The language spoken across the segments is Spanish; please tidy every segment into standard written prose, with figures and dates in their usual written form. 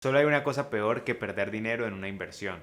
Solo hay una cosa peor que perder dinero en una inversión.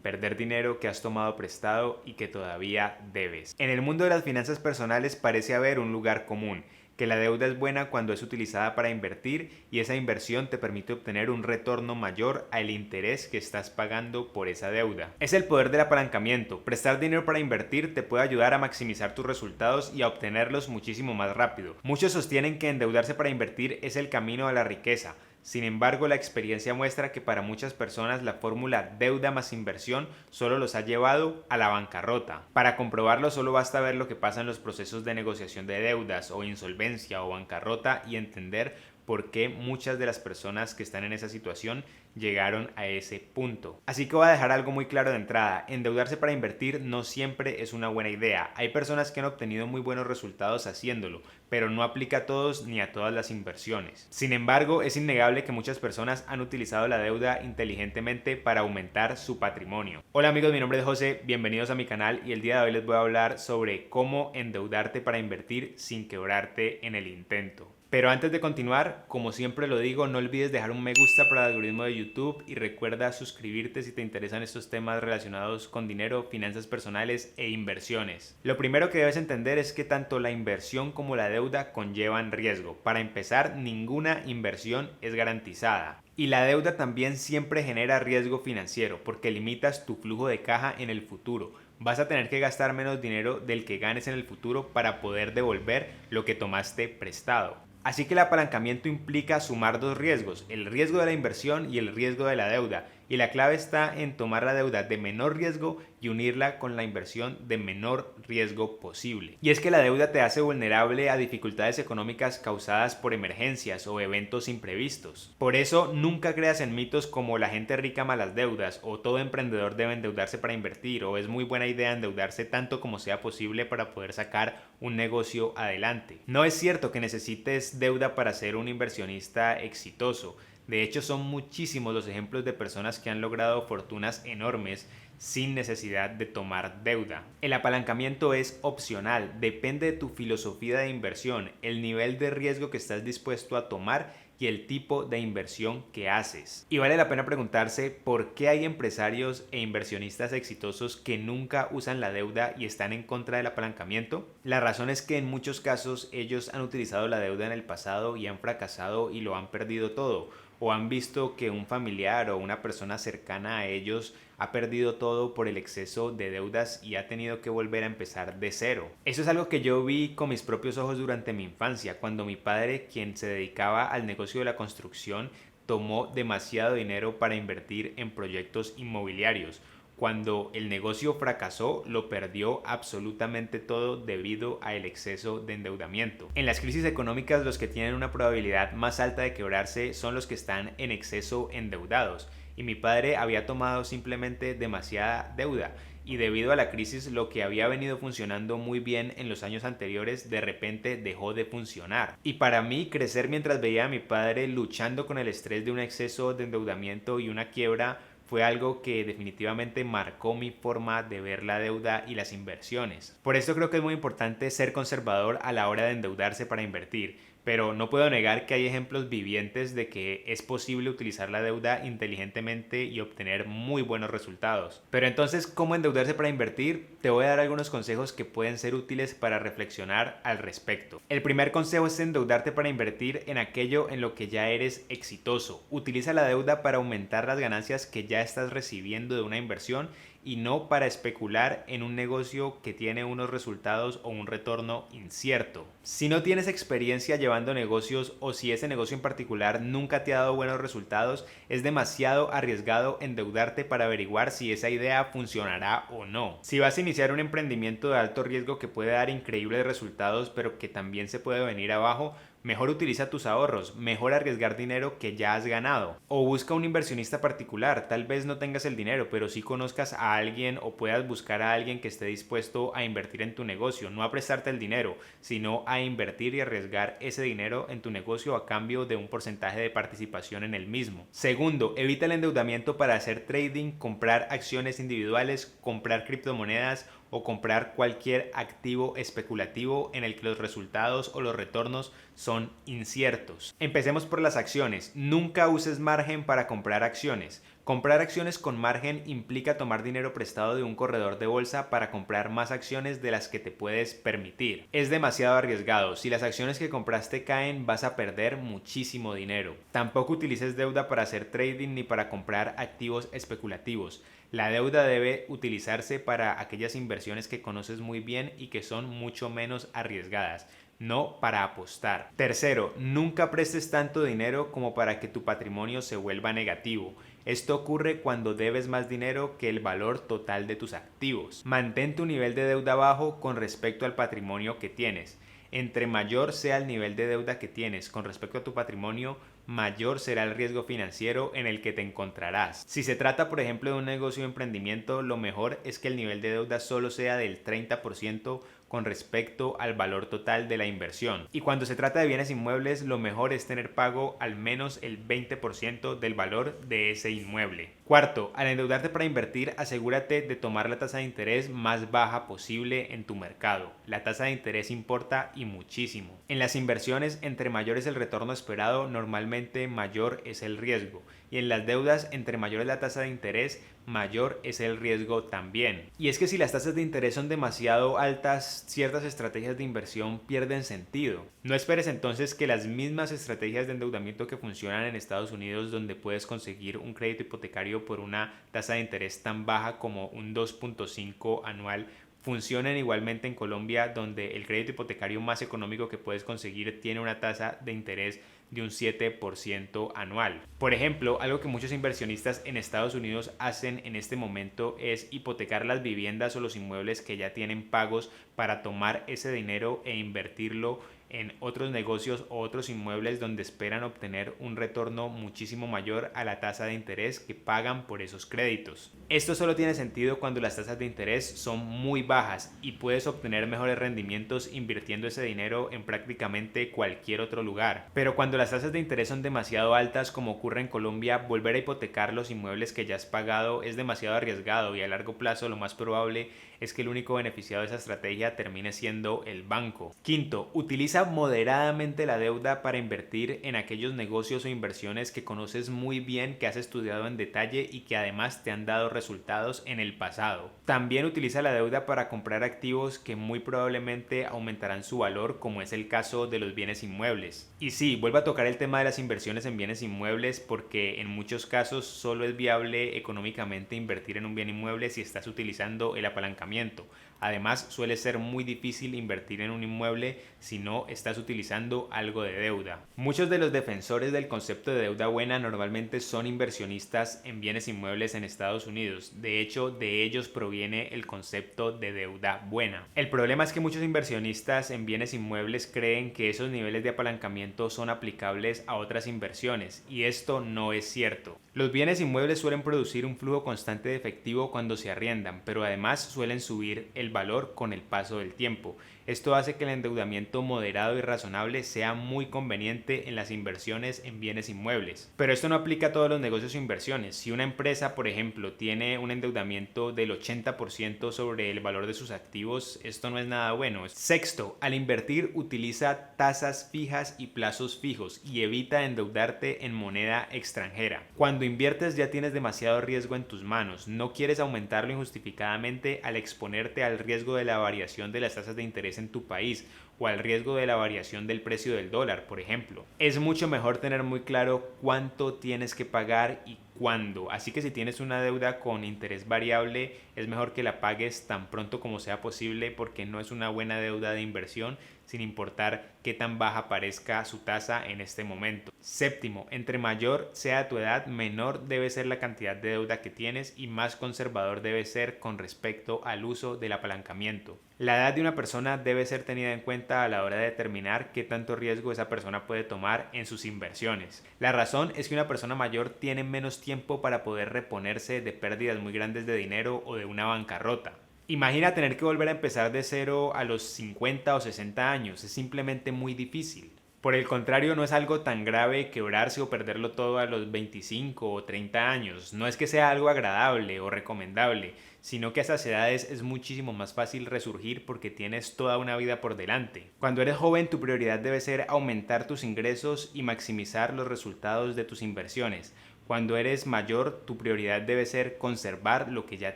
Perder dinero que has tomado prestado y que todavía debes. En el mundo de las finanzas personales parece haber un lugar común, que la deuda es buena cuando es utilizada para invertir y esa inversión te permite obtener un retorno mayor al interés que estás pagando por esa deuda. Es el poder del apalancamiento. Prestar dinero para invertir te puede ayudar a maximizar tus resultados y a obtenerlos muchísimo más rápido. Muchos sostienen que endeudarse para invertir es el camino a la riqueza. Sin embargo, la experiencia muestra que para muchas personas la fórmula deuda más inversión solo los ha llevado a la bancarrota. Para comprobarlo solo basta ver lo que pasa en los procesos de negociación de deudas o insolvencia o bancarrota y entender por qué muchas de las personas que están en esa situación llegaron a ese punto. Así que voy a dejar algo muy claro de entrada: endeudarse para invertir no siempre es una buena idea. Hay personas que han obtenido muy buenos resultados haciéndolo, pero no aplica a todos ni a todas las inversiones. Sin embargo, es innegable que muchas personas han utilizado la deuda inteligentemente para aumentar su patrimonio. Hola amigos, mi nombre es José, bienvenidos a mi canal y el día de hoy les voy a hablar sobre cómo endeudarte para invertir sin quebrarte en el intento. Pero antes de continuar, como siempre lo digo, no olvides dejar un me gusta para el algoritmo de YouTube y recuerda suscribirte si te interesan estos temas relacionados con dinero, finanzas personales e inversiones. Lo primero que debes entender es que tanto la inversión como la deuda conllevan riesgo. Para empezar, ninguna inversión es garantizada. Y la deuda también siempre genera riesgo financiero porque limitas tu flujo de caja en el futuro. Vas a tener que gastar menos dinero del que ganes en el futuro para poder devolver lo que tomaste prestado. Así que el apalancamiento implica sumar dos riesgos: el riesgo de la inversión y el riesgo de la deuda. Y la clave está en tomar la deuda de menor riesgo y unirla con la inversión de menor riesgo posible. Y es que la deuda te hace vulnerable a dificultades económicas causadas por emergencias o eventos imprevistos. Por eso, nunca creas en mitos como la gente rica ama las deudas, o todo emprendedor debe endeudarse para invertir, o es muy buena idea endeudarse tanto como sea posible para poder sacar un negocio adelante. No es cierto que necesites deuda para ser un inversionista exitoso. De hecho, son muchísimos los ejemplos de personas que han logrado fortunas enormes sin necesidad de tomar deuda. El apalancamiento es opcional, depende de tu filosofía de inversión, el nivel de riesgo que estás dispuesto a tomar y el tipo de inversión que haces. Y vale la pena preguntarse por qué hay empresarios e inversionistas exitosos que nunca usan la deuda y están en contra del apalancamiento. La razón es que en muchos casos ellos han utilizado la deuda en el pasado y han fracasado y lo han perdido todo, o han visto que un familiar o una persona cercana a ellos ha perdido todo por el exceso de deudas y ha tenido que volver a empezar de cero. Eso es algo que yo vi con mis propios ojos durante mi infancia, cuando mi padre, quien se dedicaba al negocio de la construcción, tomó demasiado dinero para invertir en proyectos inmobiliarios. Cuando el negocio fracasó, lo perdió absolutamente todo debido al exceso de endeudamiento. En las crisis económicas, los que tienen una probabilidad más alta de quebrarse son los que están en exceso endeudados. Y mi padre había tomado simplemente demasiada deuda. Y debido a la crisis, lo que había venido funcionando muy bien en los años anteriores de repente dejó de funcionar. Y para mí, crecer mientras veía a mi padre luchando con el estrés de un exceso de endeudamiento y una quiebra fue algo que definitivamente marcó mi forma de ver la deuda y las inversiones. Por eso creo que es muy importante ser conservador a la hora de endeudarse para invertir. Pero no puedo negar que hay ejemplos vivientes de que es posible utilizar la deuda inteligentemente y obtener muy buenos resultados. Pero entonces, ¿cómo endeudarse para invertir? Te voy a dar algunos consejos que pueden ser útiles para reflexionar al respecto. El primer consejo es endeudarte para invertir en aquello en lo que ya eres exitoso. Utiliza la deuda para aumentar las ganancias que ya estás recibiendo de una inversión y no para especular en un negocio que tiene unos resultados o un retorno incierto. Si no tienes experiencia llevando negocios o si ese negocio en particular nunca te ha dado buenos resultados, es demasiado arriesgado endeudarte para averiguar si esa idea funcionará o no. Si vas a iniciar un emprendimiento de alto riesgo que puede dar increíbles resultados pero que también se puede venir abajo, mejor utiliza tus ahorros, mejor arriesgar dinero que ya has ganado. O busca un inversionista particular, tal vez no tengas el dinero, pero sí conozcas a alguien o puedas buscar a alguien que esté dispuesto a invertir en tu negocio, no a prestarte el dinero, sino a invertir y arriesgar ese dinero en tu negocio a cambio de un porcentaje de participación en el mismo. Segundo, evita el endeudamiento para hacer trading, comprar acciones individuales, comprar criptomonedas o comprar cualquier activo especulativo en el que los resultados o los retornos son inciertos. Empecemos por las acciones. Nunca uses margen para comprar acciones. Comprar acciones con margen implica tomar dinero prestado de un corredor de bolsa para comprar más acciones de las que te puedes permitir. Es demasiado arriesgado. Si las acciones que compraste caen, vas a perder muchísimo dinero. Tampoco utilices deuda para hacer trading ni para comprar activos especulativos. La deuda debe utilizarse para aquellas inversiones que conoces muy bien y que son mucho menos arriesgadas, no para apostar. Tercero, nunca prestes tanto dinero como para que tu patrimonio se vuelva negativo. Esto ocurre cuando debes más dinero que el valor total de tus activos. Mantén tu nivel de deuda bajo con respecto al patrimonio que tienes. Entre mayor sea el nivel de deuda que tienes con respecto a tu patrimonio, mayor será el riesgo financiero en el que te encontrarás. Si se trata, por ejemplo, de un negocio o emprendimiento, lo mejor es que el nivel de deuda solo sea del 30% con respecto al valor total de la inversión. Y cuando se trata de bienes inmuebles, lo mejor es tener pago al menos el 20% del valor de ese inmueble. Cuarto, al endeudarte para invertir, asegúrate de tomar la tasa de interés más baja posible en tu mercado. La tasa de interés importa y muchísimo. En las inversiones, entre mayor es el retorno esperado, normalmente mayor es el riesgo. Y en las deudas, entre mayor es la tasa de interés, mayor es el riesgo también. Y es que si las tasas de interés son demasiado altas, ciertas estrategias de inversión pierden sentido. No esperes entonces que las mismas estrategias de endeudamiento que funcionan en Estados Unidos, donde puedes conseguir un crédito hipotecario por una tasa de interés tan baja como un 2.5 anual, funcionen igualmente en Colombia, donde el crédito hipotecario más económico que puedes conseguir tiene una tasa de interés de un 7% anual. Por ejemplo, algo que muchos inversionistas en Estados Unidos hacen en este momento es hipotecar las viviendas o los inmuebles que ya tienen pagos para tomar ese dinero e invertirlo en otros negocios o otros inmuebles donde esperan obtener un retorno muchísimo mayor a la tasa de interés que pagan por esos créditos. Esto solo tiene sentido cuando las tasas de interés son muy bajas y puedes obtener mejores rendimientos invirtiendo ese dinero en prácticamente cualquier otro lugar. Pero cuando las tasas de interés son demasiado altas, como ocurre en Colombia, volver a hipotecar los inmuebles que ya has pagado es demasiado arriesgado y a largo plazo lo más probable es que el único beneficiado de esa estrategia termine siendo el banco. Quinto, utiliza moderadamente la deuda para invertir en aquellos negocios o inversiones que conoces muy bien, que has estudiado en detalle y que además te han dado resultados en el pasado. También utiliza la deuda para comprar activos que muy probablemente aumentarán su valor, como es el caso de los bienes inmuebles. Y sí, vuelvo a tocar el tema de las inversiones en bienes inmuebles porque en muchos casos solo es viable económicamente invertir en un bien inmueble si estás utilizando el apalancamiento. Además, suele ser muy difícil invertir en un inmueble si no estás utilizando algo de deuda. Muchos de los defensores del concepto de deuda buena normalmente son inversionistas en bienes inmuebles en Estados Unidos. De hecho, de ellos proviene el concepto de deuda buena. El problema es que muchos inversionistas en bienes inmuebles creen que esos niveles de apalancamiento son aplicables a otras inversiones, y esto no es cierto. Los bienes inmuebles suelen producir un flujo constante de efectivo cuando se arriendan, pero además suelen subir el valor con el paso del tiempo. Esto hace que el endeudamiento moderado y razonable sea muy conveniente en las inversiones en bienes inmuebles. Pero esto no aplica a todos los negocios o inversiones. Si una empresa, por ejemplo, tiene un endeudamiento del 80% sobre el valor de sus activos, esto no es nada bueno. Sexto, al invertir utiliza tasas fijas y plazos fijos y evita endeudarte en moneda extranjera. Cuando inviertes ya tienes demasiado riesgo en tus manos. No quieres aumentarlo injustificadamente al exponerte al riesgo de la variación de las tasas de interés en tu país o al riesgo de la variación del precio del dólar, por ejemplo. Es mucho mejor tener muy claro cuánto tienes que pagar y cuándo. Así que si tienes una deuda con interés variable, es mejor que la pagues tan pronto como sea posible porque no es una buena deuda de inversión, sin importar qué tan baja parezca su tasa en este momento. Séptimo, entre mayor sea tu edad, menor debe ser la cantidad de deuda que tienes y más conservador debe ser con respecto al uso del apalancamiento. La edad de una persona debe ser tenida en cuenta a la hora de determinar qué tanto riesgo esa persona puede tomar en sus inversiones. La razón es que una persona mayor tiene menos tiempo para poder reponerse de pérdidas muy grandes de dinero o de una bancarrota. Imagina tener que volver a empezar de cero a los 50 o 60 años, es simplemente muy difícil. Por el contrario, no es algo tan grave quebrarse o perderlo todo a los 25 o 30 años. No es que sea algo agradable o recomendable, sino que a esas edades es muchísimo más fácil resurgir porque tienes toda una vida por delante. Cuando eres joven, tu prioridad debe ser aumentar tus ingresos y maximizar los resultados de tus inversiones. Cuando eres mayor, tu prioridad debe ser conservar lo que ya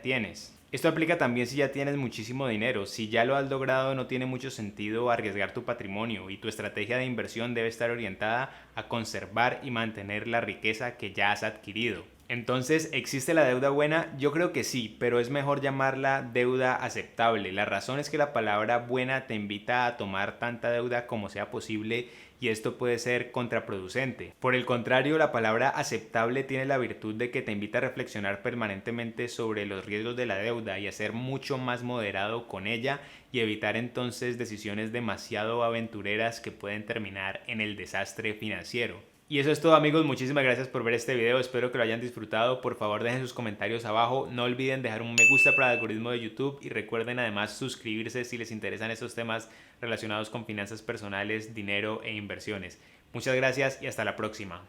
tienes. Esto aplica también si ya tienes muchísimo dinero. Si ya lo has logrado, no tiene mucho sentido arriesgar tu patrimonio y tu estrategia de inversión debe estar orientada a conservar y mantener la riqueza que ya has adquirido. Entonces, ¿existe la deuda buena? Yo creo que sí, pero es mejor llamarla deuda aceptable. La razón es que la palabra buena te invita a tomar tanta deuda como sea posible y esto puede ser contraproducente. Por el contrario, la palabra aceptable tiene la virtud de que te invita a reflexionar permanentemente sobre los riesgos de la deuda y a ser mucho más moderado con ella y evitar entonces decisiones demasiado aventureras que pueden terminar en el desastre financiero. Y eso es todo, amigos, muchísimas gracias por ver este video, espero que lo hayan disfrutado. Por favor dejen sus comentarios abajo, no olviden dejar un me gusta para el algoritmo de YouTube y recuerden además suscribirse si les interesan estos temas relacionados con finanzas personales, dinero e inversiones. Muchas gracias y hasta la próxima.